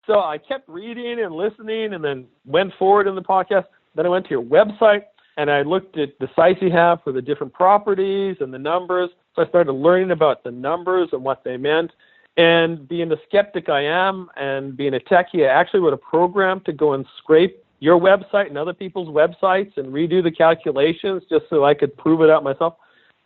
So I kept reading and listening and then went forward in the podcast. Then I went to your website and I looked at the sites you have for the different properties and the numbers. So I started learning about the numbers and what they meant. And being the skeptic I am and being a techie, I actually wrote a program to go and scrape your website and other people's websites and redo the calculations just so I could prove it out myself.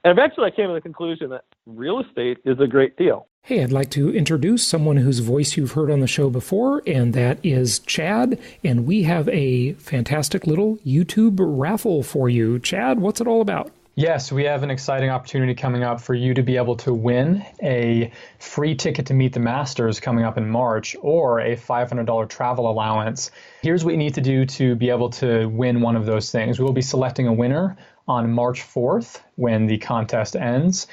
And eventually I came to the conclusion that real estate is a great deal. Hey, I'd like to introduce someone whose voice you've heard on the show before, and that is Chad. And we have a fantastic little YouTube raffle for you. Chad, what's it all about? Yes, we have an exciting opportunity coming up for you to be able to win a free ticket to Meet the Masters coming up in March or a $500 travel allowance. Here's what you need to do to be able to win one of those things. We will be selecting a winner on March 4th when the contest ends.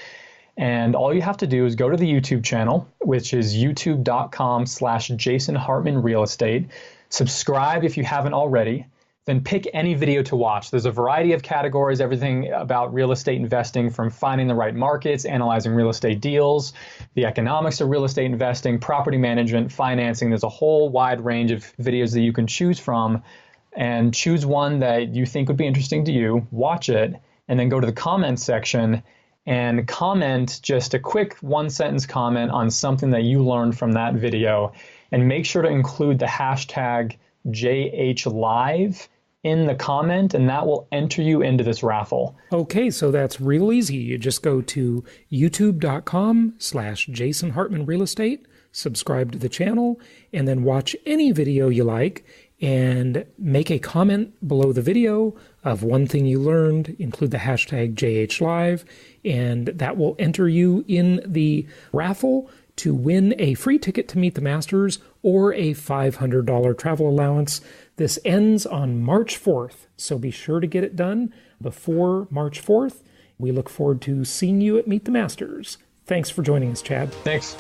And all you have to do is go to the YouTube channel, which is youtube.com/Jason Hartman Real Estate. Subscribe if you haven't already. Then pick any video to watch. There's a variety of categories, everything about real estate investing, from finding the right markets, analyzing real estate deals, the economics of real estate investing, property management, financing. There's a whole wide range of videos that you can choose from, and choose one that you think would be interesting to you, watch it, and then go to the comments section and comment just a quick one-sentence comment on something that you learned from that video. And make sure to include the hashtag JHLive in the comment, and that will enter you into this raffle. Okay, so that's real easy. You just go to youtube.com/Jason Hartman Real Estate, subscribe to the channel, and then watch any video you like, and make a comment below the video of one thing you learned, include the hashtag JHLive, and that will enter you in the raffle to win a free ticket to Meet the Masters or a $500 travel allowance. This ends on March 4th, so be sure to get it done before March 4th. We look forward to seeing you at Meet the Masters. Thanks for joining us, Chad. Thanks.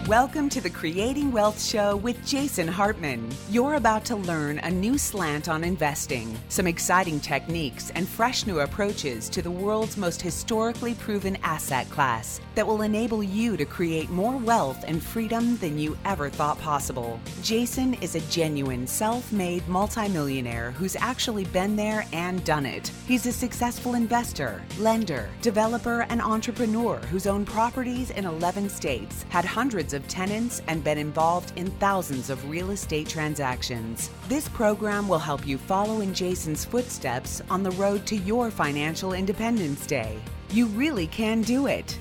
Welcome to the Creating Wealth Show with Jason Hartman. You're about to learn a new slant on investing, some exciting techniques, and fresh new approaches to the world's most historically proven asset class that will enable you to create more wealth and freedom than you ever thought possible. Jason is a genuine self-made multimillionaire who's actually been there and done it. He's a successful investor, lender, developer, and entrepreneur who's owned properties in 11 states, had hundreds of tenants, and been involved in thousands of real estate transactions. This program will help you follow in Jason's footsteps on the road to your financial independence day. You really can do it.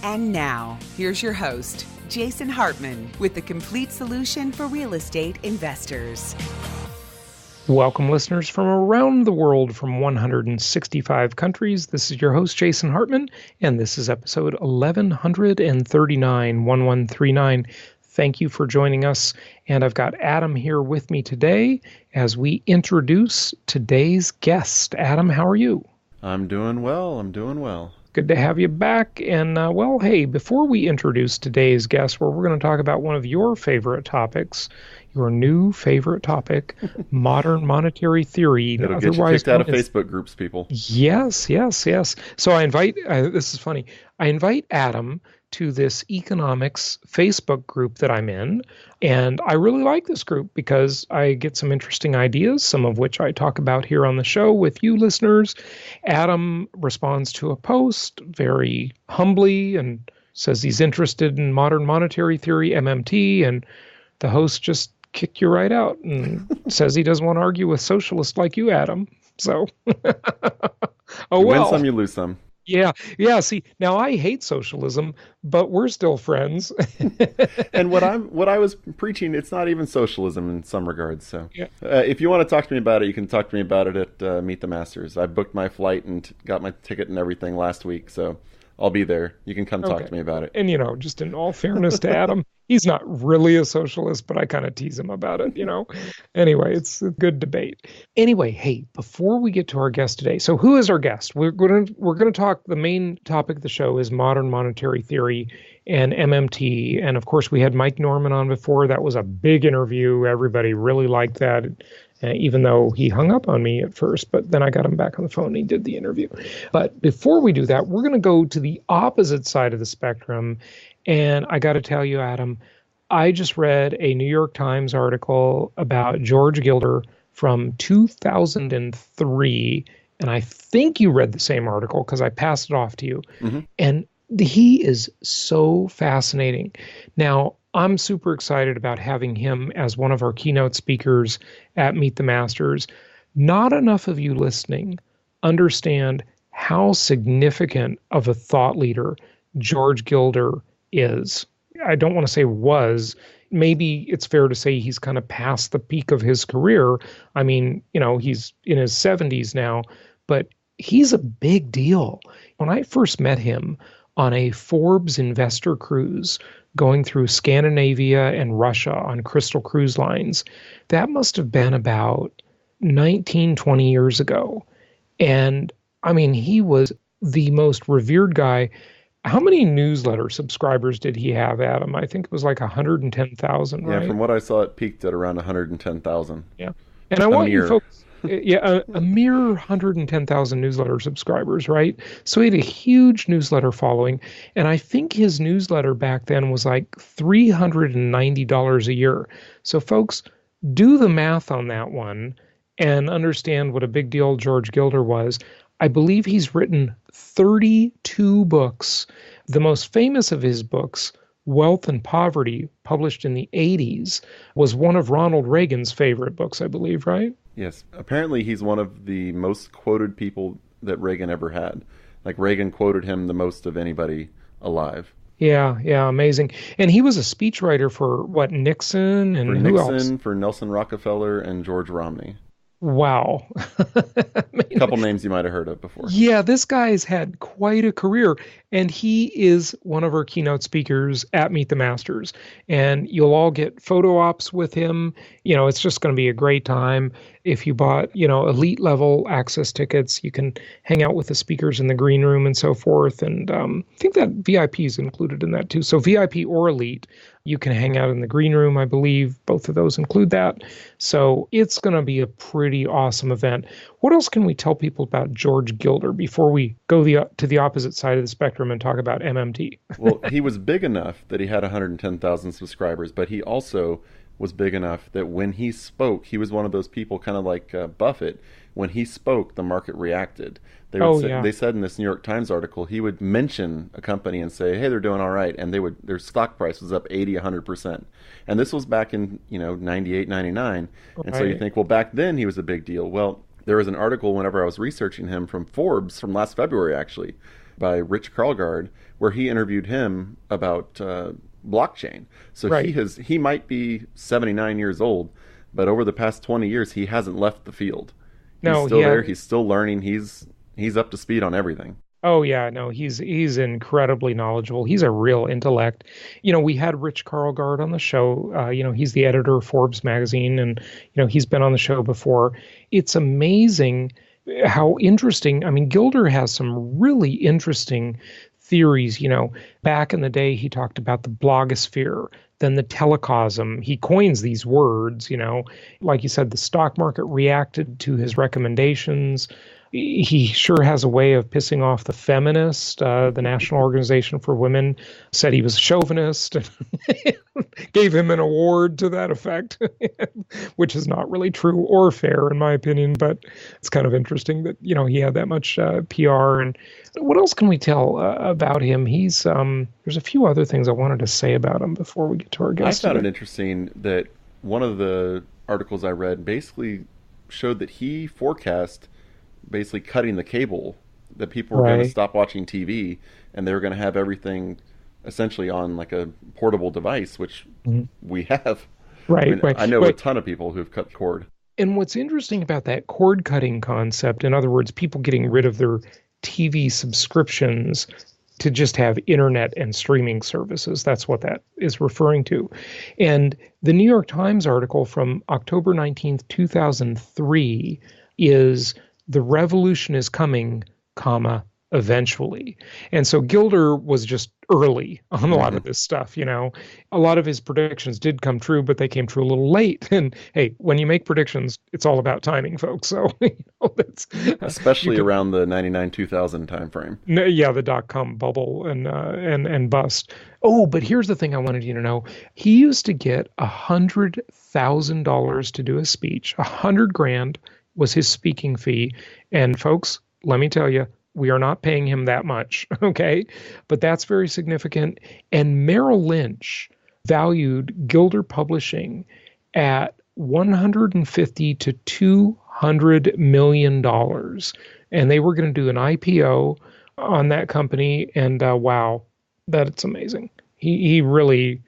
And now, here's your host, Jason Hartman, with the complete solution for real estate investors. Welcome, listeners from around the world from 165 countries. This is your host, Jason Hartman, and this is episode 1139. Thank you for joining us. And I've got Adam here with me today as we introduce today's guest. Adam, how are you? I'm doing well. Good to have you back. And, hey, before we introduce today's guest, we're going to talk about one of your favorite topics, your new favorite topic, modern monetary theory. It'll get you kicked out of Facebook groups, people. Yes. So I invite, this is funny, I invite Adam to this economics Facebook group that I'm in, and I really like this group because I get some interesting ideas, some of which I talk about here on the show with you listeners. Adam responds to a post very humbly and says he's interested in modern monetary theory, MMT, and the host just kicked you right out and says he doesn't want to argue with socialists like you, Adam. So, you win some, you lose some. Yeah. See, now I hate socialism, but we're still friends. And what I was preaching, it's not even socialism in some regards. So, yeah. If you want to talk to me about it, you can talk to me about it at Meet the Masters. I booked my flight and got my ticket and everything last week, so I'll be there. You can come talk to me about it. And just in all fairness to Adam, he's not really a socialist, but I kind of tease him about it, Anyway, it's a good debate. Anyway, hey, before we get to our guest today, so who is our guest? We're going to talk, the main topic of the show is modern monetary theory and MMT. And of course, we had Mike Norman on before. That was a big interview. Everybody really liked that. Even though he hung up on me at first, but then I got him back on the phone and he did the interview. But before we do that, we're going to go to the opposite side of the spectrum. And I got to tell you, Adam, I just read a New York Times article about George Gilder from 2003, and I think you read the same article because I passed it off to you. Mm-hmm. And he is so fascinating. Now, I'm super excited about having him as one of our keynote speakers at Meet the Masters. Not enough of you listening understand how significant of a thought leader George Gilder is. I don't want to say was. Maybe it's fair to say he's kind of past the peak of his career. I mean, he's in his 70s now, but he's a big deal. When I first met him on a Forbes investor cruise going through Scandinavia and Russia on Crystal Cruise Lines, that must have been about 19, 20 years ago. And I mean, he was the most revered guy. How many newsletter subscribers did he have, Adam? I think it was like 110,000, right? Yeah, from what I saw, it peaked at around 110,000. Yeah. And I want you folks, a mere 110,000 newsletter subscribers, right? So he had a huge newsletter following. And I think his newsletter back then was like $390 a year. So folks, do the math on that one and understand what a big deal George Gilder was. I believe he's written 32 books. The most famous of his books, Wealth and Poverty, published in the 80s, was one of Ronald Reagan's favorite books, I believe, right? Yes. Apparently he's one of the most quoted people that Reagan ever had. Like Reagan quoted him the most of anybody alive. Yeah, amazing. And he was a speechwriter for Nixon and who else? For Nelson Rockefeller and George Romney. Wow. A couple names you might have heard of before. Yeah, this guy's had quite a career, and he is one of our keynote speakers at Meet the Masters. And you'll all get photo ops with him. It's just going to be a great time. If you bought, elite level access tickets, you can hang out with the speakers in the green room and so forth. And I think that VIP is included in that too. So VIP or elite, you can hang out in the green room, I believe. Both of those include that. So it's going to be a pretty awesome event. What else can we tell people about George Gilder before we go to the opposite side of the spectrum and talk about MMT? Well, he was big enough that he had 110,000 subscribers, but he also was big enough that when he spoke, he was one of those people kind of like Buffett. When he spoke, the market reacted. They said in this New York Times article, he would mention a company and say, hey, they're doing all right. And their stock price was up 80, 100%. And this was back in, 98, 99. Right. And so you think, well, back then he was a big deal. Well, there was an article whenever I was researching him from Forbes from last February, actually, by Rich Karlgaard, where he interviewed him about blockchain. So right. he might be 79 years old, but over the past 20 years, he hasn't left the field. He's still there. He's still learning. He's up to speed on everything. Oh yeah, no, he's incredibly knowledgeable. He's a real intellect. We had Rich Karlgaard on the show. He's the editor of Forbes magazine, and he's been on the show before. It's amazing how interesting. I mean, Gilder has some really interesting theories. Back in the day, he talked about the blogosphere, then the telecosm. He coins these words. Like you said, the stock market reacted to his recommendations. He sure has a way of pissing off the feminists. The National Organization for Women said he was a chauvinist and gave him an award to that effect, which is not really true or fair in my opinion, but it's kind of interesting that, he had that much PR. And what else can we tell about him? He's there's a few other things I wanted to say about him before we get to our guest. I found it interesting that one of the articles I read basically showed that he forecast basically cutting the cable, that people were going to stop watching TV and they were going to have everything essentially on like a portable device, which we have. Right. I know a ton of people who've cut cord. And what's interesting about that cord cutting concept, in other words, people getting rid of their TV subscriptions to just have internet and streaming services. That's what that is referring to. And the New York Times article from October 19th, 2003 is "The revolution is coming, eventually. And so Gilder was just early on a lot of this stuff, A lot of his predictions did come true, but they came true a little late. And hey, when you make predictions, it's all about timing, folks. So, that's especially around the 99-2000 timeframe. Yeah, the dot-com bubble and bust. Oh, but here's the thing I wanted you to know. He used to get $100,000 to do a speech. $100,000 was his speaking fee. And folks, let me tell you, we are not paying him that much, okay? But that's very significant. And Merrill Lynch valued Gilder Publishing at $150 to $200 million. And they were going to do an IPO on that company. And wow, that's amazing. He really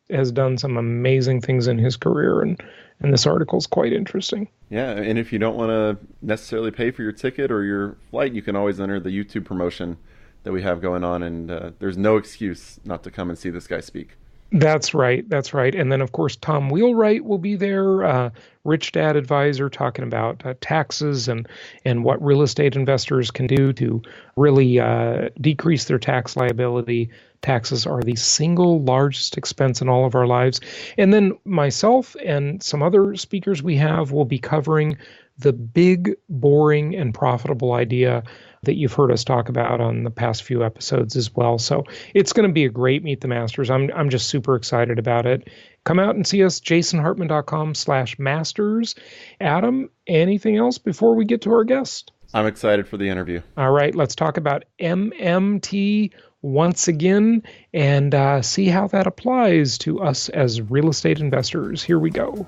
has done some amazing things in his career. And this article is quite interesting. Yeah, and if you don't want to necessarily pay for your ticket or your flight, you can always enter the YouTube promotion that we have going on, and there's no excuse not to come and see this guy speak. That's right. And then, of course, Tom Wheelwright will be there, Rich Dad Advisor, talking about taxes and what real estate investors can do to really decrease their tax liability. Taxes are the single largest expense in all of our lives. And then myself and some other speakers we have will be covering the big, boring, and profitable idea that you've heard us talk about on the past few episodes as well. So it's going to be a great Meet the Masters. I'm just super excited about it. Come out and see us, jasonhartman.com/masters. Adam, anything else before we get to our guest? I'm excited for the interview. All right, let's talk about MMT once again and see how that applies to us as real estate investors. Here we go.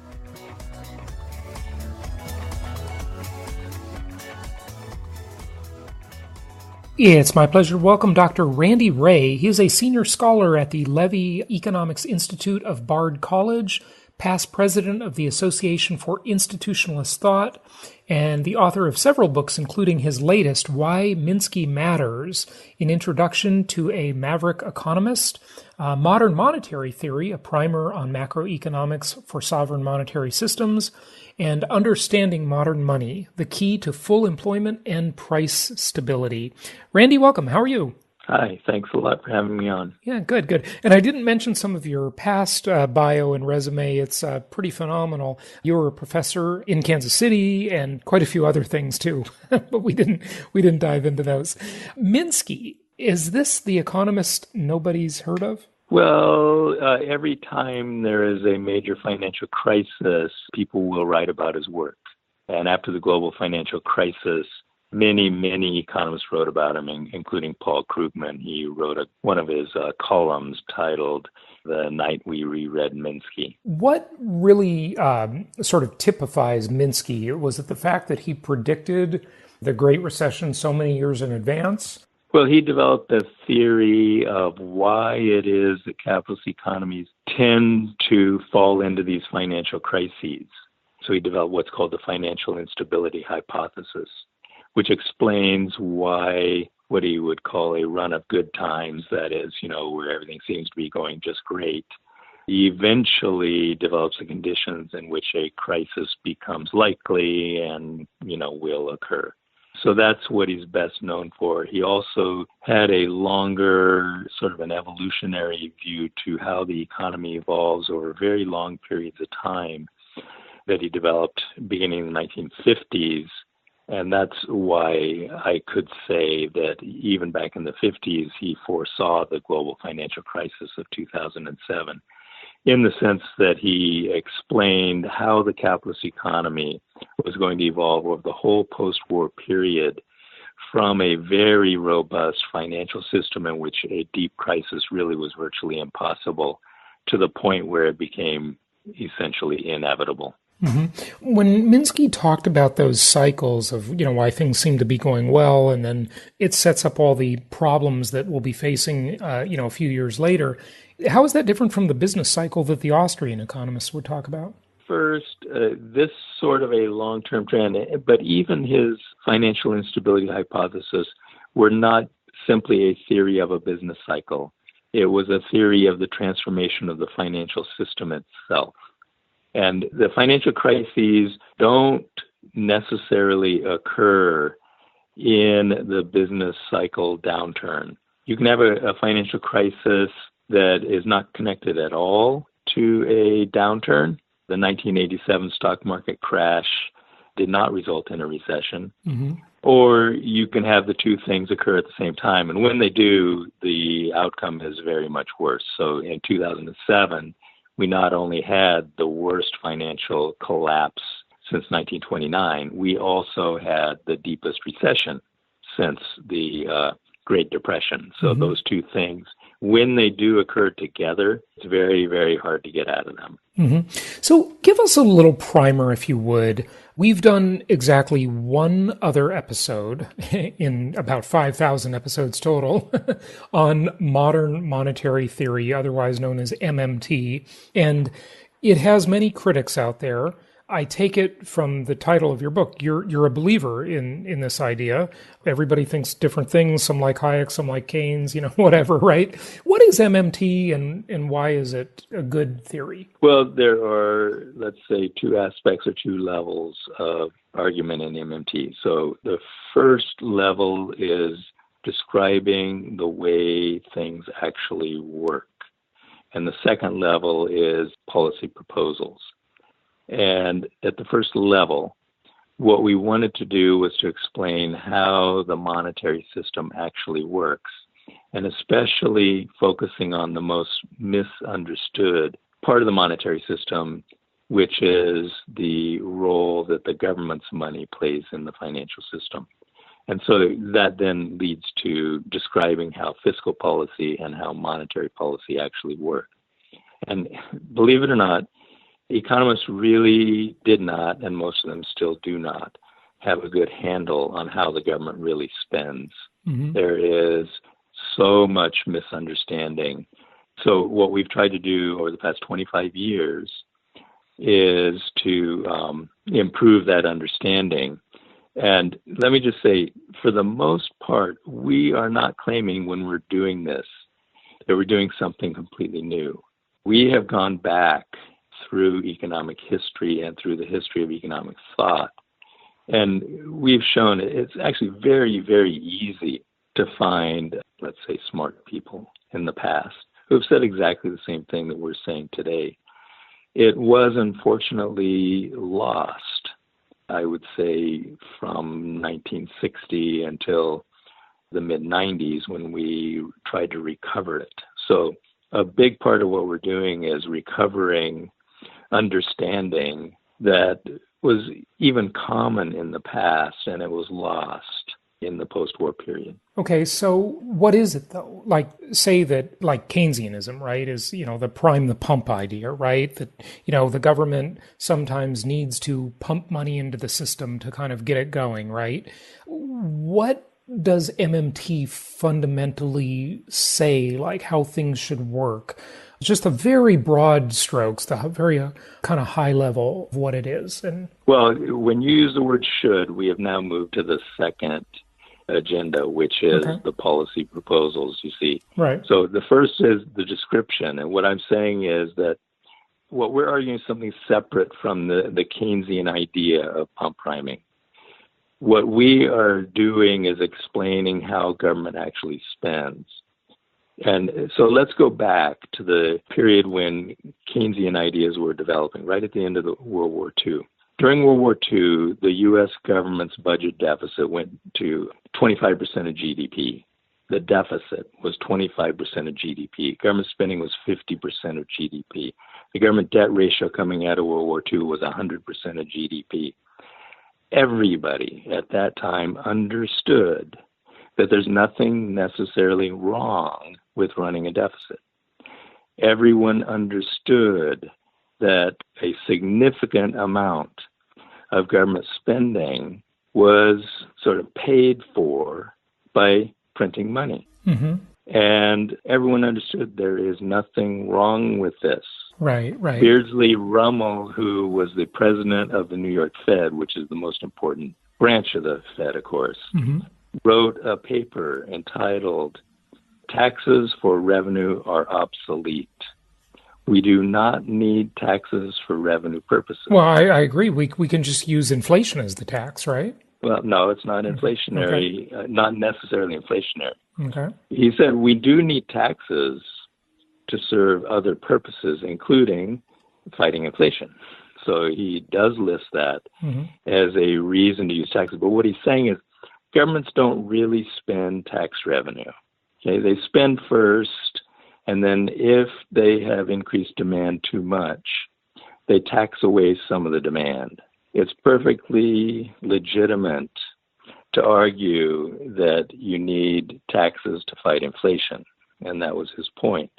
It's my pleasure to welcome Dr. Randy Wray. He is a senior scholar at the Levy Economics Institute of Bard College, past president of the Association for Institutionalist Thought, and the author of several books, including his latest, Why Minsky Matters, an Introduction to a Maverick Economist, Modern Monetary Theory, a primer on macroeconomics for sovereign monetary systems, and Understanding Modern Money, the Key to Full Employment and Price Stability. Randy, welcome. How are you? Hi, thanks a lot for having me on. Yeah, good. And I didn't mention some of your past bio and resume. It's pretty phenomenal. You were a professor in Kansas City and quite a few other things too, but we didn't dive into those. Minsky, is this the economist nobody's heard of? Well, every time there is a major financial crisis, people will write about his work. And after the global financial crisis, many economists wrote about him, including Paul Krugman. He wrote one of his columns titled The Night We Reread Minsky. What really sort of typifies Minsky? Was it the fact that he predicted the Great Recession so many years in advance? Well, he developed a theory of why it is that capitalist economies tend to fall into these financial crises. So he developed what's called the financial instability hypothesis, which explains why what he would call a run of good times, that is, where everything seems to be going just great, eventually develops the conditions in which a crisis becomes likely and, will occur. So that's what he's best known for. He also had a longer, sort of an evolutionary view to how the economy evolves over very long periods of time that he developed beginning in the 1950s. And that's why I could say that even back in the 50s, he foresaw the global financial crisis of 2007, in the sense that he explained how the capitalist economy was going to evolve over the whole post-war period from a very robust financial system in which a deep crisis really was virtually impossible to the point where it became essentially inevitable. Mm-hmm. When Minsky talked about those cycles of, why things seem to be going well, and then it sets up all the problems that we'll be facing, a few years later, how is that different from the business cycle that the Austrian economists would talk about? First, this sort of a long-term trend, but even his financial instability hypothesis were not simply a theory of a business cycle. It was a theory of the transformation of the financial system itself. And the financial crises don't necessarily occur in the business cycle downturn. You can have a financial crisis that is not connected at all to a downturn. The 1987 stock market crash did not result in a recession. Mm-hmm. Or you can have the two things occur at the same time. And when they do, the outcome is very much worse. So in 2007, we not only had the worst financial collapse since 1929, we also had the deepest recession since the Great Depression. So Mm-hmm. those two things, when they do occur together, it's very, very hard to get out of them. Mm-hmm. So give us a little primer, if you would. We've done exactly one other episode in about 5,000 episodes total on modern monetary theory, otherwise known as MMT. And it has many critics out there. I take it from the title of your book, you're a believer in this idea. Everybody thinks different things. Some like Hayek, some like Keynes, whatever, right? What is MMT and why is it a good theory? Well, there are, let's say, two aspects or two levels of argument in MMT. So the first level is describing the way things actually work. And the second level is policy proposals. And at the first level, what we wanted to do was to explain how the monetary system actually works, and especially focusing on the most misunderstood part of the monetary system, which is the role that the government's money plays in the financial system. And so that then leads to describing how fiscal policy and how monetary policy actually work. And believe it or not, economists really did not, and most of them still do not, have a good handle on how the government really spends. Mm-hmm. There is so much misunderstanding. So what we've tried to do over the past 25 years is to improve that understanding. And let me just say, for the most part, we are not claiming when we're doing this that we're doing something completely new. We have gone back through economic history and through the history of economic thought. And we've shown it's actually very, very easy to find, let's say, smart people in the past who have said exactly the same thing that we're saying today. It was unfortunately lost, I would say, from 1960 until the mid-90s when we tried to recover it. So a big part of what we're doing is recovering understanding that was even common in the past, and it was lost in the post-war period. Okay, so what is it though? Like, say that, like Keynesianism, right, is, the prime the pump idea, right? That, the government sometimes needs to pump money into the system to kind of get it going, right? What does MMT fundamentally say, like how things should work? Just the very broad strokes, the very kind of high level of what it is. And well, when you use the word should, we have now moved to the second agenda, which is the policy proposals, you see. Right. So the first is the description. And what I'm saying is that what we're arguing is something separate from the Keynesian idea of pump priming. What we are doing is explaining how government actually spends. And so let's go back to the period when Keynesian ideas were developing, right at the end of the World War II. During World War II, the U.S. government's budget deficit went to 25% of GDP. The deficit was 25% of GDP. Government spending was 50% of GDP. The government debt ratio coming out of World War II was 100% of GDP. Everybody at that time understood that there's nothing necessarily wrong with running a deficit. Everyone understood that a significant amount of government spending was sort of paid for by printing money. Mm-hmm. And everyone understood there is nothing wrong with this. Right. Beardsley Rummel, who was the president of the New York Fed, which is the most important branch of the Fed, of course, wrote a paper entitled "Taxes for Revenue Are Obsolete. We do not need taxes for revenue purposes." Well, I agree. We can just use inflation as the tax, right? Well, no, it's not inflationary, not necessarily inflationary. Okay. He said we do need taxes to serve other purposes, including fighting inflation. So he does list that as a reason to use taxes. But what he's saying is governments don't really spend tax revenue. Okay, they spend first, and then if they have increased demand too much, they tax away some of the demand. It's perfectly legitimate to argue that you need taxes to fight inflation, and that was his point.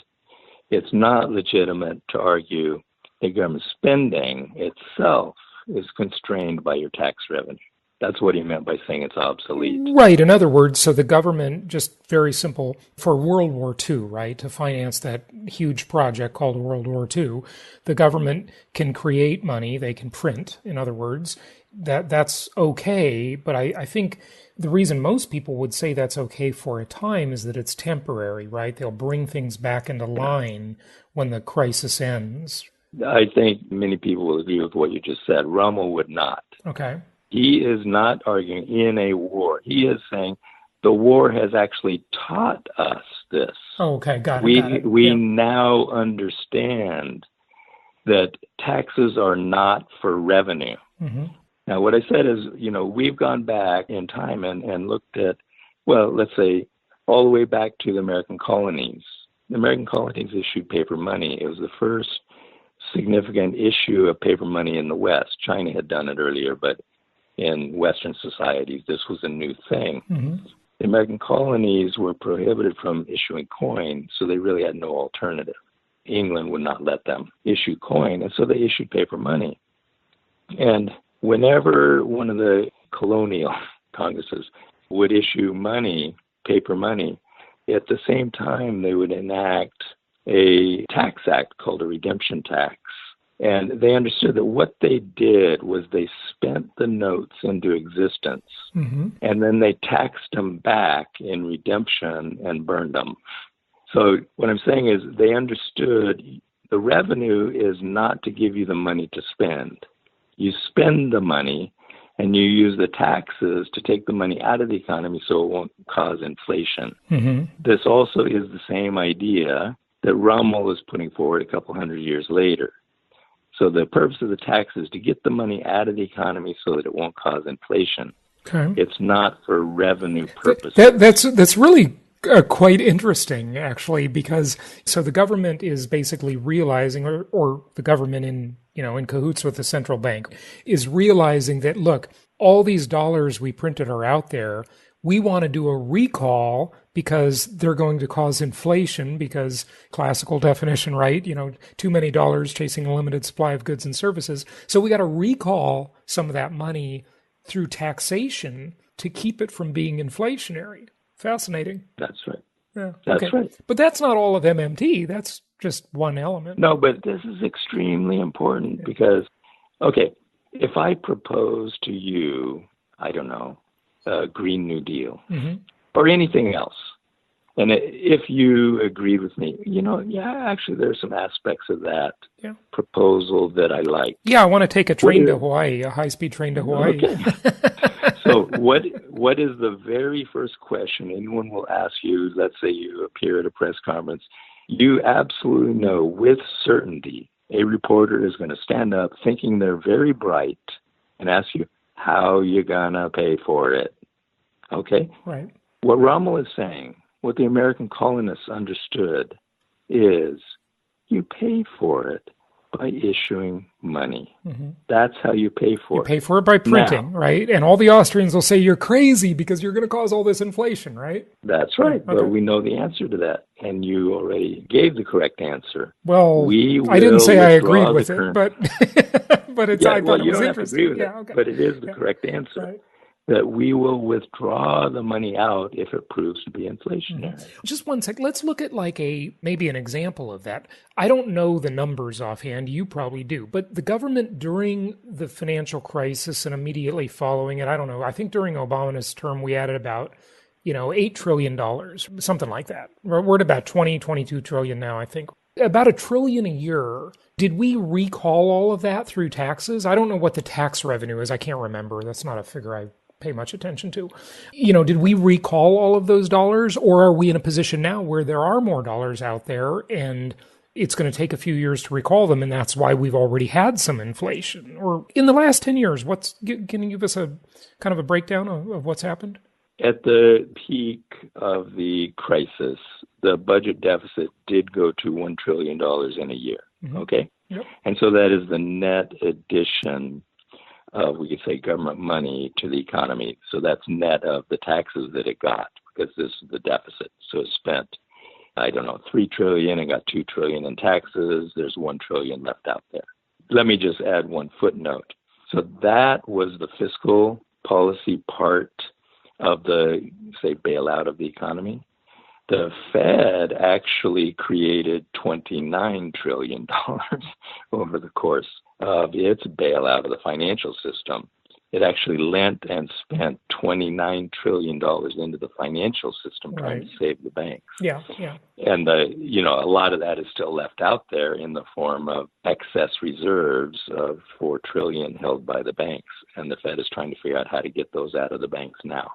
It's not legitimate to argue that government spending itself is constrained by your tax revenue. That's what he meant by saying it's obsolete. Right. In other words, so the government, just very simple, for World War II, right, to finance that huge project called World War II, the government can create money, they can print, in other words. That's okay, but I think the reason most people would say that's okay for a time is that it's temporary, right? They'll bring things back into line when the crisis ends. I think many people will agree with what you just said. Rummel would not. Okay. He is not arguing in a war. He is saying the war has actually taught us this. Oh, okay, got it. We now understand that taxes are not for revenue. Mm-hmm. Now, what I said is, we've gone back in time and looked at, well, let's say all the way back to the American colonies. The American colonies issued paper money. It was the first significant issue of paper money in the West. China had done it earlier, but in Western societies, this was a new thing. Mm-hmm. The American colonies were prohibited from issuing coin, so they really had no alternative. England would not let them issue coin, and so they issued paper money. And whenever one of the colonial congresses would issue money, paper money, at the same time they would enact a tax act called a redemption tax. And they understood that what they did was they spent the notes into existence, and then they taxed them back in redemption and burned them. So what I'm saying is they understood the revenue is not to give you the money to spend. You spend the money, and you use the taxes to take the money out of the economy so it won't cause inflation. Mm-hmm. This also is the same idea that Rummel is putting forward a couple hundred years later. So the purpose of the tax is to get the money out of the economy so that it won't cause inflation. Okay. It's not for revenue purposes. That's really quite interesting, actually, because so the government is basically realizing, or the government in cahoots with the central bank, is realizing that, look, all these dollars we printed are out there. We want to do a recall because they're going to cause inflation because classical definition, right? Too many dollars chasing a limited supply of goods and services. So we got to recall some of that money through taxation to keep it from being inflationary. Fascinating. That's right. Yeah. That's okay. right. But that's not all of MMT. That's just one element. No, but this is extremely important because, okay, if I propose to you, I don't know, a Green New Deal or anything else, and if you agreed with me, actually there's some aspects of that proposal that I like. Yeah, I want to take a train to Hawaii, a high-speed train to Hawaii. Okay. So what is the very first question anyone will ask you? Let's say you appear at a press conference. You absolutely know with certainty a reporter is going to stand up thinking they're very bright and ask you, how you going to pay for it? Okay? Right. What Rummel is saying, what the American colonists understood, is you pay for it by issuing money. Mm-hmm. That's how you pay for it. You pay for it by printing, right? And all the Austrians will say you're crazy because you're going to cause all this inflation, right? That's right. Okay. But we know the answer to that. And you already gave the correct answer. Well, I didn't say I agreed with it, but but it's I thought it was interesting. You don't have to agree with it, but it is the correct answer. Right. That we will withdraw the money out if it proves to be inflationary. Just one sec. Let's look at maybe an example of that. I don't know the numbers offhand. You probably do. But the government during the financial crisis and immediately following it, I don't know. I think during Obama's term, we added about, $8 trillion, something like that. We're at about 22 trillion now, I think. About $1 trillion a year. Did we recall all of that through taxes? I don't know what the tax revenue is. I can't remember. That's not a figure I pay much attention to. Did we recall all of those dollars, or are we in a position now where there are more dollars out there and it's going to take a few years to recall them, and that's why we've already had some inflation? Or in the last 10 years, can you give us a kind of a breakdown of what's happened? At the peak of the crisis, the budget deficit did go to $1 trillion in a year, okay? Yep. And so that is the net addition of, we could say, government money to the economy. So that's net of the taxes that it got, because this is the deficit. So it spent, $3 trillion and got $2 trillion in taxes. There's $1 trillion left out there. Let me just add one footnote. So that was the fiscal policy part of the, say, bailout of the economy. The Fed actually created $29 trillion over the course of its bailout of the financial system. It actually lent and spent $29 trillion into the financial system trying to save the banks. Yeah. And a lot of that is still left out there in the form of excess reserves of $4 trillion held by the banks. And the Fed is trying to figure out how to get those out of the banks now.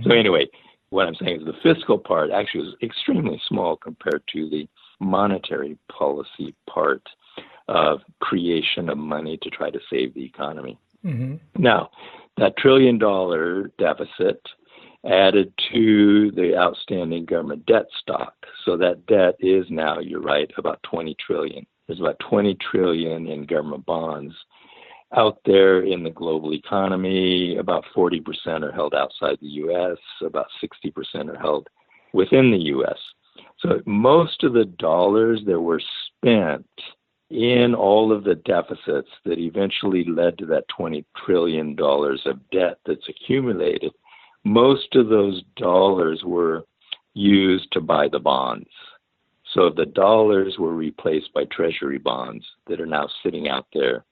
So anyway, what I'm saying is the fiscal part actually was extremely small compared to the monetary policy part of creation of money to try to save the economy. Now, that $1 trillion deficit added to the outstanding government debt stock. So that debt is now, you're right, about $20 trillion. There's about $20 trillion in government bonds out there in the global economy. About 40% are held outside the U.S., about 60% are held within the U.S. So most of the dollars that were spent in all of the deficits that eventually led to that $20 trillion of debt that's accumulated, most of those dollars were used to buy the bonds. So the dollars were replaced by treasury bonds that are now sitting out there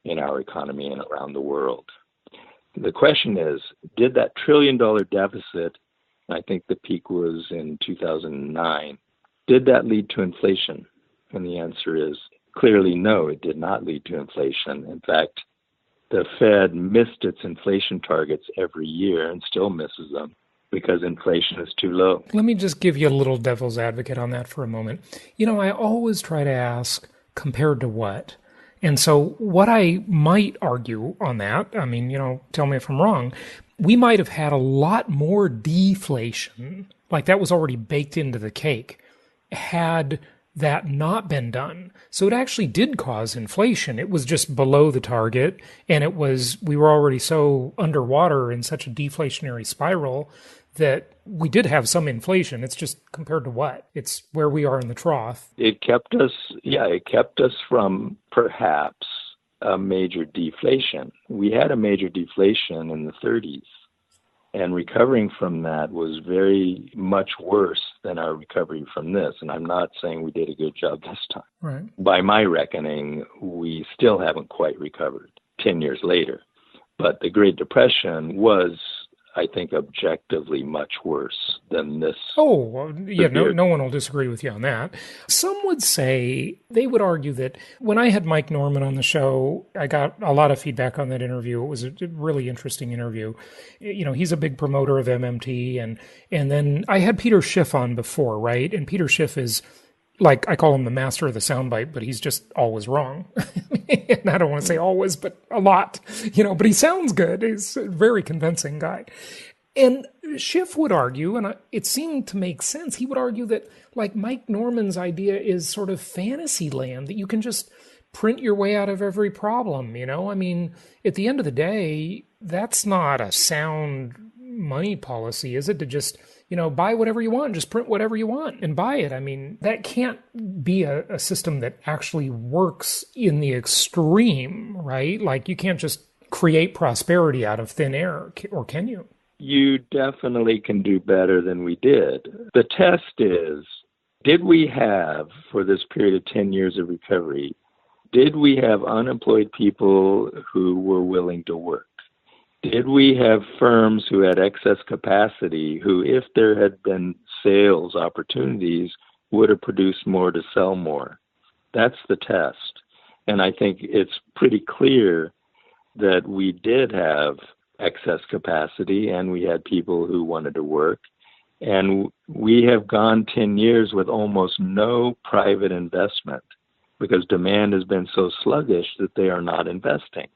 in our economy and around the world. The question is, did that $1 trillion deficit, I think the peak was in 2009, did that lead to inflation? And the answer is clearly no, it did not lead to inflation. In fact, the Fed missed its inflation targets every year and still misses them because inflation is too low. Let me just give you a little devil's advocate on that for a moment. I always try to ask, compared to what? And so what I might argue on that, tell me if I'm wrong, we might have had a lot more deflation, like that was already baked into the cake, had that not been done. So it actually did cause inflation. It was just below the target, and we were already so underwater in such a deflationary spiral that we did have some inflation. It's just compared to what? It's where we are in the trough. It kept us from perhaps a major deflation. We had a major deflation in the 30s, and recovering from that was very much worse than our recovery from this. And I'm not saying we did a good job this time. Right. By my reckoning, we still haven't quite recovered 10 years later. But the Great Depression was, I think, objectively much worse than this. Oh, well, yeah, no one will disagree with you on that. Some would say, they would argue that when I had Mike Norman on the show, I got a lot of feedback on that interview. It was a really interesting interview. He's a big promoter of MMT. And then I had Peter Schiff on before, right? And Peter Schiff is, like, I call him the master of the soundbite, but he's just always wrong. And I don't want to say always, but a lot, but he sounds good. He's a very convincing guy. And Schiff would argue, and it seemed to make sense, he would argue that, like, Mike Norman's idea is sort of fantasy land, that you can just print your way out of every problem, at the end of the day, that's not a sound money policy, is it? To just, buy whatever you want, just print whatever you want and buy it. That can't be a system that actually works in the extreme, right? Like, you can't just create prosperity out of thin air, or can you? You definitely can do better than we did. The test is, did we have, for this period of 10 years of recovery, did we have unemployed people who were willing to work? Did we have firms who had excess capacity who, if there had been sales opportunities, would have produced more to sell more? That's the test. And I think it's pretty clear that we did have excess capacity, and we had people who wanted to work. And we have gone 10 years with almost no private investment because demand has been so sluggish that they are not investing.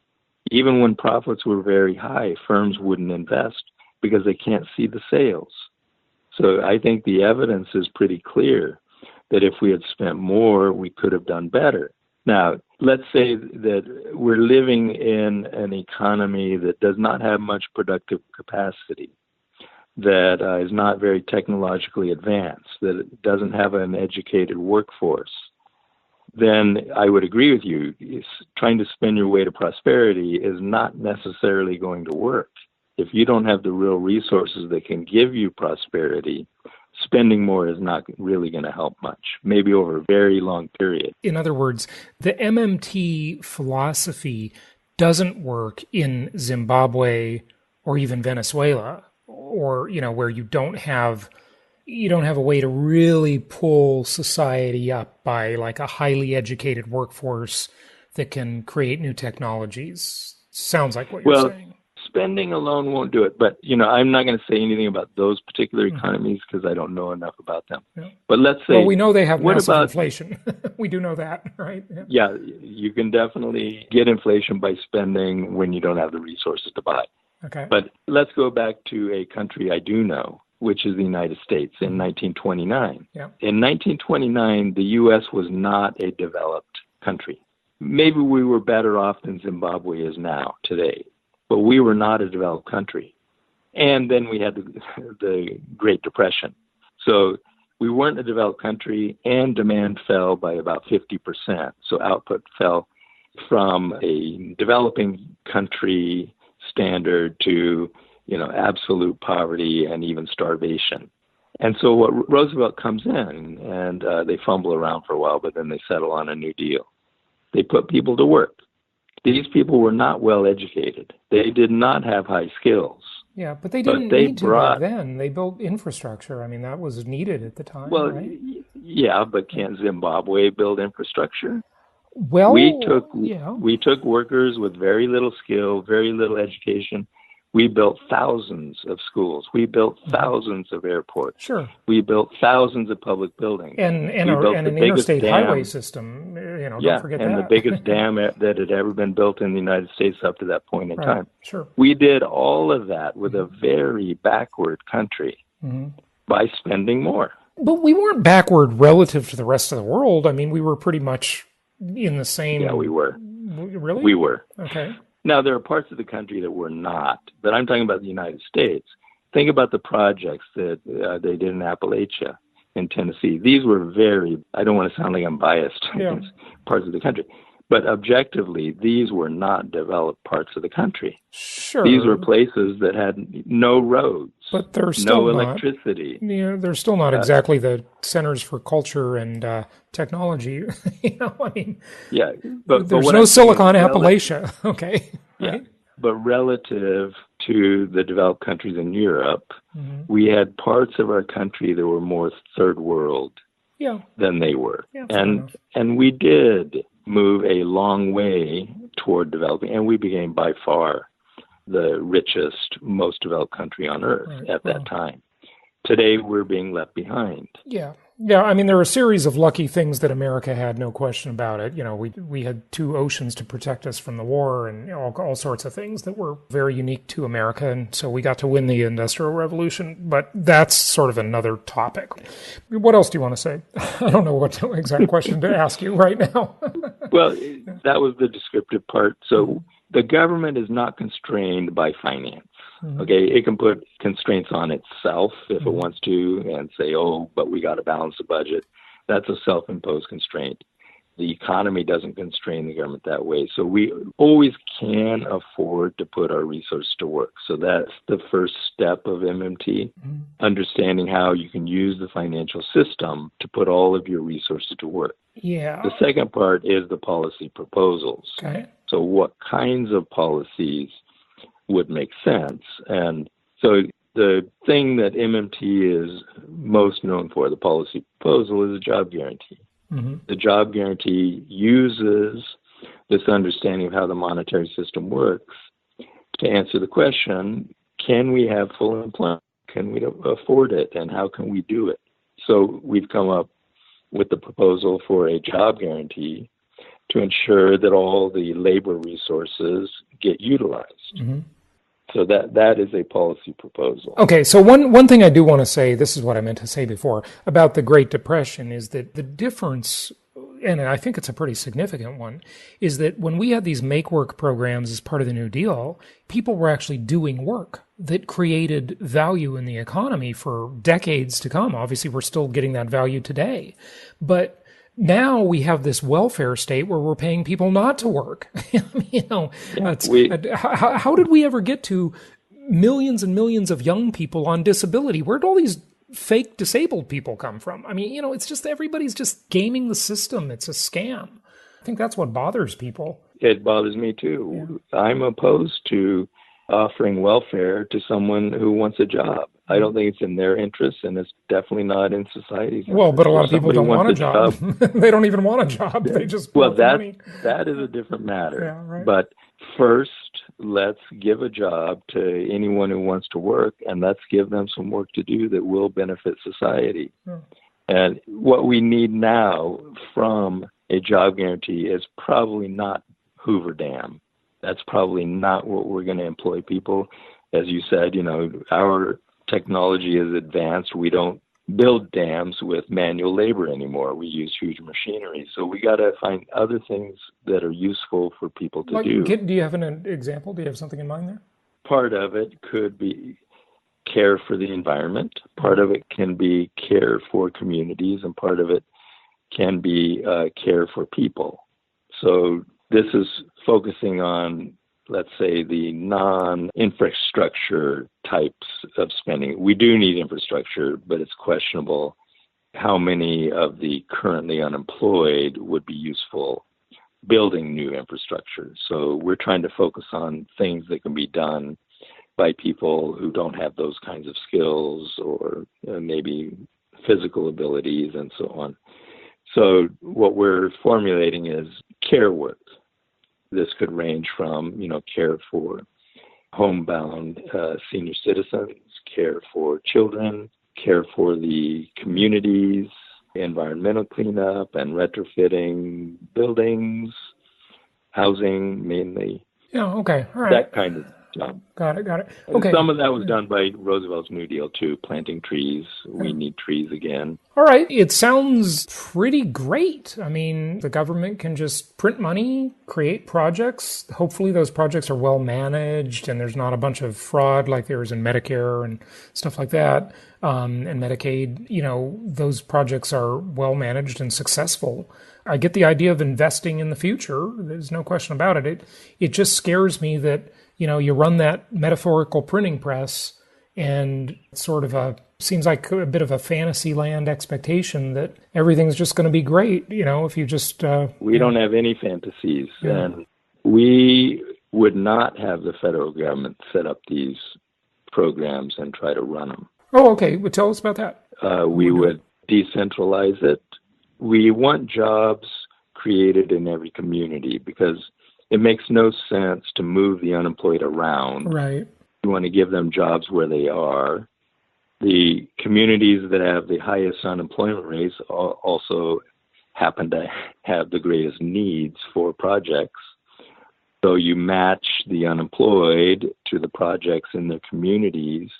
Even when profits were very high, firms wouldn't invest because they can't see the sales. So I think the evidence is pretty clear that if we had spent more, we could have done better. Now, let's say that we're living in an economy that does not have much productive capacity, that is not very technologically advanced, that it doesn't have an educated workforce. Then I would agree with you. Trying to spend your way to prosperity is not necessarily going to work. If you don't have the real resources that can give you prosperity, spending more is not really going to help much, maybe over a very long period. In other words, the MMT philosophy doesn't work in Zimbabwe or even Venezuela, or, where you don't have a way to really pull society up by like a highly educated workforce that can create new technologies. Sounds like what you're saying. Spending alone won't do it. But, I'm not going to say anything about those particular economies because I don't know enough about them. Yeah. But let's say... Well, we know they have massive inflation. We do know that, right? Yeah, you can definitely get inflation by spending when you don't have the resources to buy. Okay. But let's go back to a country I do know, which is the United States in 1929. Yeah. In 1929, the U.S. was not a developed country. Maybe we were better off than Zimbabwe is now, today. But we were not a developed country. And then we had the Great Depression. So we weren't a developed country, and demand fell by about 50%. So output fell from a developing country standard to, absolute poverty and even starvation. And so what Roosevelt comes in, and they fumble around for a while, but then they settle on a New Deal. They put people to work. These people were not well educated. They did not have high skills. Yeah, but they didn't need to back then. They built infrastructure. I mean, that was needed at the time, right? Yeah, but can't Zimbabwe build infrastructure? Well, we took workers with very little skill, very little education. We built thousands of schools. We built thousands of airports. Sure. We built thousands of public buildings. And an interstate highway system. Don't forget that. And the biggest dam that had ever been built in the United States up to that point in time. Sure. We did all of that with a very backward country by spending more. But we weren't backward relative to the rest of the world. I mean, we were pretty much in the same... Yeah, we were. Really? We were. Okay. Now, there are parts of the country that were not, but I'm talking about the United States. Think about the projects that they did in Appalachia, in Tennessee. These were very, I don't want to sound like I'm biased against parts of the country, but objectively, these were not developed parts of the country. Sure. These were places that had no roads, but they're still no electricity. They're still not exactly the centers for culture and technology. I mean, but there's no Silicon Appalachia. Okay. Yeah, right? But relative to the developed countries in Europe, we had parts of our country that were more third world than they were. Yeah, and we did move a long way toward developing, and we became by far the richest, most developed country on earth at that time. Today, we're being left behind. Yeah. Yeah, I mean, there are a series of lucky things that America had, no question about it. We had 2 oceans to protect us from the war and all sorts of things that were very unique to America. And so we got to win the Industrial Revolution. But that's sort of another topic. What else do you want to say? I don't know what exact question to ask you right now. Well, that was the descriptive part. So the government is not constrained by finance. Okay, it can put constraints on itself if it wants to and say, but we got to balance the budget. That's a self-imposed constraint. The economy doesn't constrain the government that way. So we always can afford to put our resources to work. So that's the first step of MMT, understanding how you can use the financial system to put all of your resources to work. Yeah. The second part is the policy proposals. Okay. So what kinds of policies would make sense? And so the thing that MMT is most known for, the policy proposal, is a job guarantee. The job guarantee uses this understanding of how the monetary system works to answer the question, can we have full employment? Can we afford it? And how can we do it? So we've come up with the proposal for a job guarantee to ensure that all the labor resources get utilized. Mm-hmm. So that is a policy proposal. Okay, so one thing I do want to say, this is what I meant to say before, about the Great Depression, is that the difference, and I think it's a pretty significant one, is that when we had these make-work programs as part of the New Deal, people were actually doing work that created value in the economy for decades to come. Obviously, we're still getting that value today. But now we have this welfare state where we're paying people not to work. How did we ever get to millions and millions of young people on disability? Where'd all these fake disabled people come from? I mean, it's just everybody's just gaming the system. It's a scam. I think that's what bothers people. It bothers me too. Yeah. I'm opposed to offering welfare to someone who wants a job. I don't think it's in their interest, and it's definitely not in society's interest. Well, but a lot of people don't want a job. They don't even want a job. They just want money. That is a different matter. Yeah, right. But first, let's give a job to anyone who wants to work, and let's give them some work to do that will benefit society. Yeah. And what we need now from a job guarantee is probably not Hoover Dam. That's probably not what we're going to employ people. As you said, our technology is advanced. We don't build dams with manual labor anymore. We use huge machinery. So we got to find other things that are useful for people to do. Do you have an example? Do you have something in mind there? Part of it could be care for the environment. Part of it can be care for communities, and part of it can be care for people. So this is focusing on, let's say, the non-infrastructure types of spending. We do need infrastructure, but it's questionable how many of the currently unemployed would be useful building new infrastructure. So we're trying to focus on things that can be done by people who don't have those kinds of skills or maybe physical abilities and so on. So what we're formulating is care work. This could range from, care for homebound senior citizens, care for children, care for the communities, environmental cleanup and retrofitting buildings, housing mainly. Yeah, okay, all right. That kind of job. Got it. Okay. Some of that was done by Roosevelt's New Deal too, planting trees. We need trees again. All right. It sounds pretty great. I mean, the government can just print money, create projects. Hopefully those projects are well managed and there's not a bunch of fraud like there is in Medicare and stuff like that. And Medicaid, those projects are well managed and successful. I get the idea of investing in the future. There's no question about it. It just scares me that you run that metaphorical printing press and sort of seems like a bit of a fantasy land expectation that everything's just going to be great, if you just... we don't have any fantasies. Yeah. And we would not have the federal government set up these programs and try to run them. Oh, okay. Well, tell us about that. We would decentralize it. We want jobs created in every community because it makes no sense to move the unemployed around. Right. You want to give them jobs where they are. The communities that have the highest unemployment rates also happen to have the greatest needs for projects. So you match the unemployed to the projects in the communities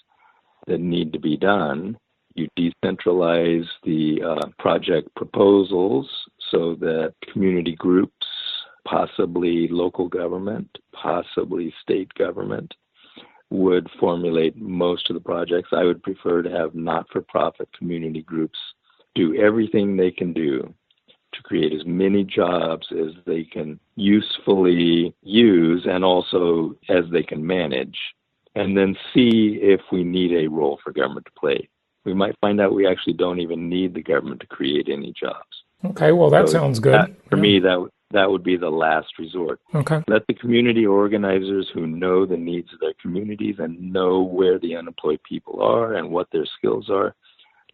that need to be done. You decentralize the project proposals so that community groups, possibly local government, possibly state government, would formulate most of the projects. I would prefer to have not-for-profit community groups do everything they can do to create as many jobs as they can usefully use and also as they can manage, and then see if we need a role for government to play. We might find out we actually don't even need the government to create any jobs. Okay, well, that sounds good. For me, that would be the last resort. Okay. Let the community organizers who know the needs of their communities and know where the unemployed people are and what their skills are,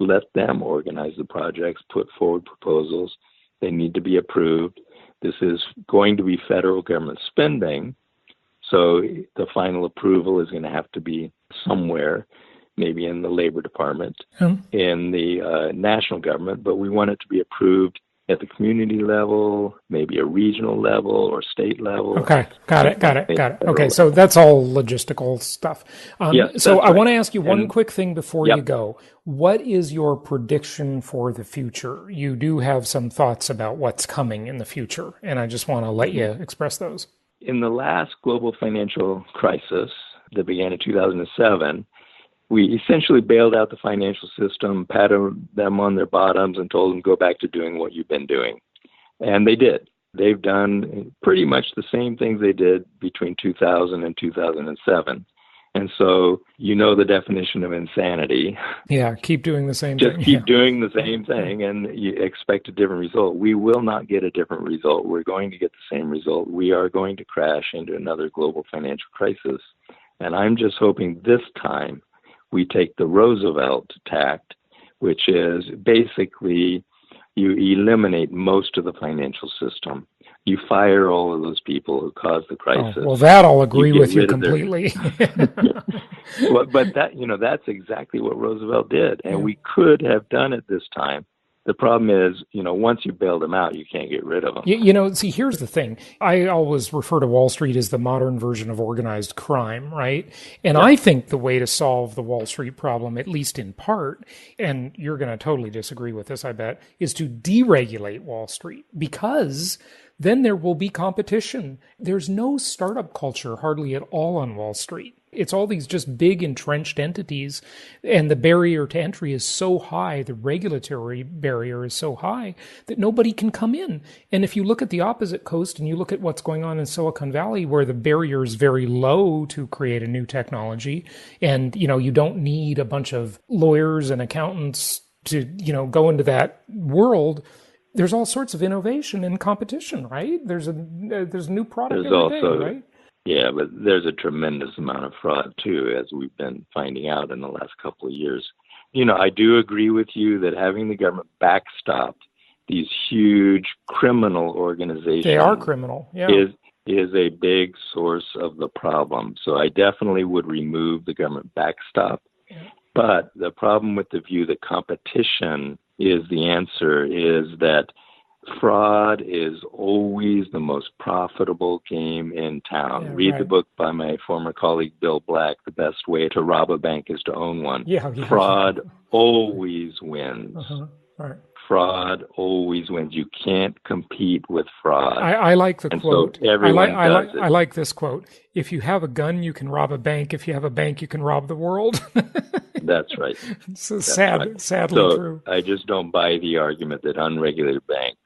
let them organize the projects, put forward proposals. They need to be approved. This is going to be federal government spending, So the final approval is going to have to be somewhere, maybe in the Labor Department, in the national government, but we want it to be approved at the community level, maybe a regional level or state level. Okay, got it. Okay, so that's all logistical stuff. So I want to ask you one quick thing before you go. What is your prediction for the future? You do have some thoughts about what's coming in the future, and I just want to let you express those. In the last global financial crisis that began in 2007, we essentially bailed out the financial system, patted them on their bottoms, and told them, go back to doing what you've been doing. And they did. They've done pretty much the same things they did between 2000 and 2007. And so you know the definition of insanity. Yeah, keep doing the same thing. Just keep doing the same thing, and you expect a different result. We will not get a different result. We're going to get the same result. We are going to crash into another global financial crisis. And I'm just hoping this time we take the Roosevelt tact, which is basically you eliminate most of the financial system. You fire all of those people who caused the crisis. Oh, well, that I'll agree with you completely. But that, that's exactly what Roosevelt did. And we could have done it this time. The problem is, once you bail them out, you can't get rid of them. See, here's the thing. I always refer to Wall Street as the modern version of organized crime, right? And I think the way to solve the Wall Street problem, at least in part, and you're going to totally disagree with this, I bet, is to deregulate Wall Street, because then there will be competition. There's no startup culture hardly at all on Wall Street. It's all these just big entrenched entities, and the barrier to entry is so high, the regulatory barrier is so high that nobody can come in. And if you look at the opposite coast and you look at what's going on in Silicon Valley, where the barrier is very low to create a new technology, and you don't need a bunch of lawyers and accountants to go into that world, there's all sorts of innovation and competition, right? There's a new product every day, right? Yeah, but there's a tremendous amount of fraud, too, as we've been finding out in the last couple of years. I do agree with you that having the government backstop these huge criminal organizations. They are criminal, yeah. Is a big source of the problem. So I definitely would remove the government backstop. Yeah. But the problem with the view that competition is the answer is that fraud is always the most profitable game in town. Read the book by my former colleague Bill Black, The Best Way to Rob a Bank is to Own One. Fraud always wins. Right. Fraud always wins. You can't compete with fraud. I like the quote. So everyone does it. I like this quote. If you have a gun, you can rob a bank. If you have a bank, you can rob the world. That's right. So sadly true. I just don't buy the argument that unregulated banks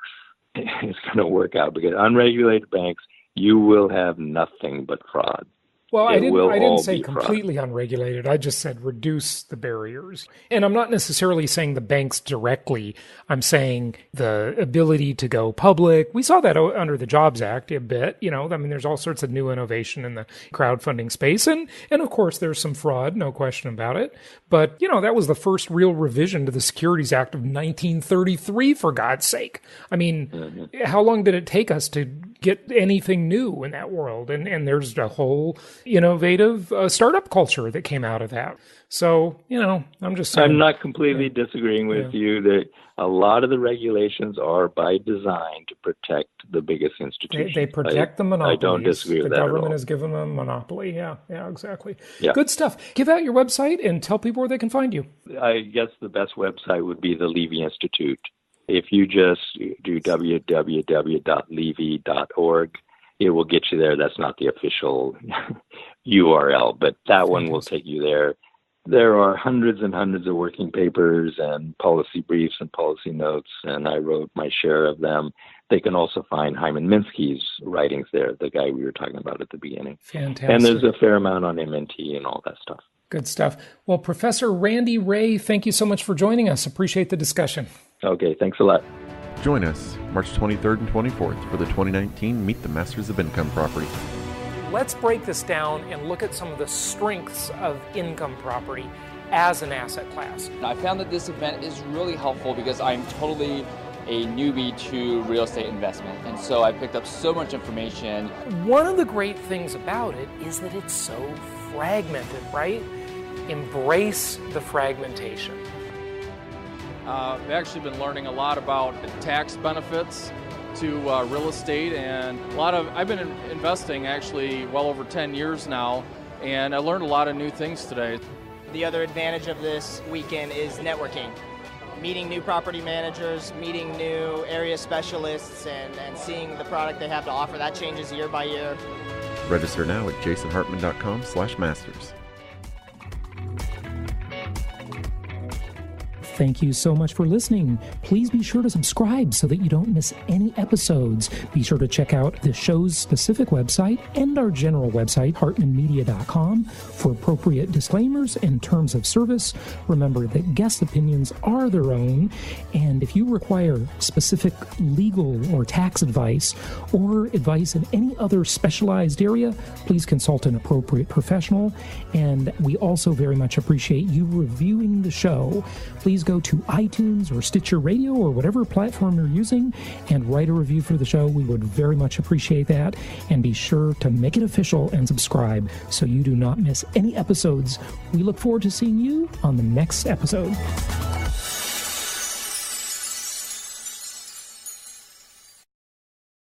is going to work out, because unregulated banks, you will have nothing but fraud. Well, I didn't say completely unregulated. I just said reduce the barriers. And I'm not necessarily saying the banks directly. I'm saying the ability to go public. We saw that under the Jobs Act a bit. There's all sorts of new innovation in the crowdfunding space. And of course, there's some fraud, no question about it. But, that was the first real revision to the Securities Act of 1933, for God's sake. How long did it take us to get anything new in that world? And there's a whole innovative startup culture that came out of that. So, I'm just saying. I'm not completely disagreeing with you that a lot of the regulations are by design to protect the biggest institutions. They protect the monopolies. I don't disagree with that at all. The government has given them a monopoly. Yeah, exactly. Yeah. Good stuff. Give out your website and tell people where they can find you. I guess the best website would be the Levy Institute. If you just do www.levy.org, it will get you there. That's not the official URL, but that one will take you there. There are hundreds and hundreds of working papers and policy briefs and policy notes, and I wrote my share of them. They can also find Hyman Minsky's writings there, the guy we were talking about at the beginning. Fantastic. And there's a fair amount on MNT and all that stuff. Good stuff. Well, Professor Randy Wray, thank you so much for joining us. Appreciate the discussion. Okay, thanks a lot. Join us March 23rd and 24th for the 2019 Meet the Masters of Income Property. Let's break this down and look at some of the strengths of income property as an asset class. I found that this event is really helpful because I'm totally a newbie to real estate investment. And so I picked up so much information. One of the great things about it is that it's so fragmented, right? Embrace the fragmentation. I've actually been learning a lot about tax benefits to real estate, and I've been investing actually well over 10 years now, and I learned a lot of new things today. The other advantage of this weekend is networking. Meeting new property managers, meeting new area specialists, and seeing the product they have to offer. That changes year by year. Register now at jasonhartman.com/masters. Thank you so much for listening. Please be sure to subscribe so that you don't miss any episodes. Be sure to check out the show's specific website and our general website, hartmanmedia.com, for appropriate disclaimers and terms of service. Remember that guest opinions are their own, and if you require specific legal or tax advice or advice in any other specialized area, please consult an appropriate professional. And we also very much appreciate you reviewing the show. Please go to iTunes or Stitcher Radio or whatever platform you're using and write a review for the show. We would very much appreciate that. And be sure to make it official and subscribe so you do not miss any episodes. We look forward to seeing you on the next episode.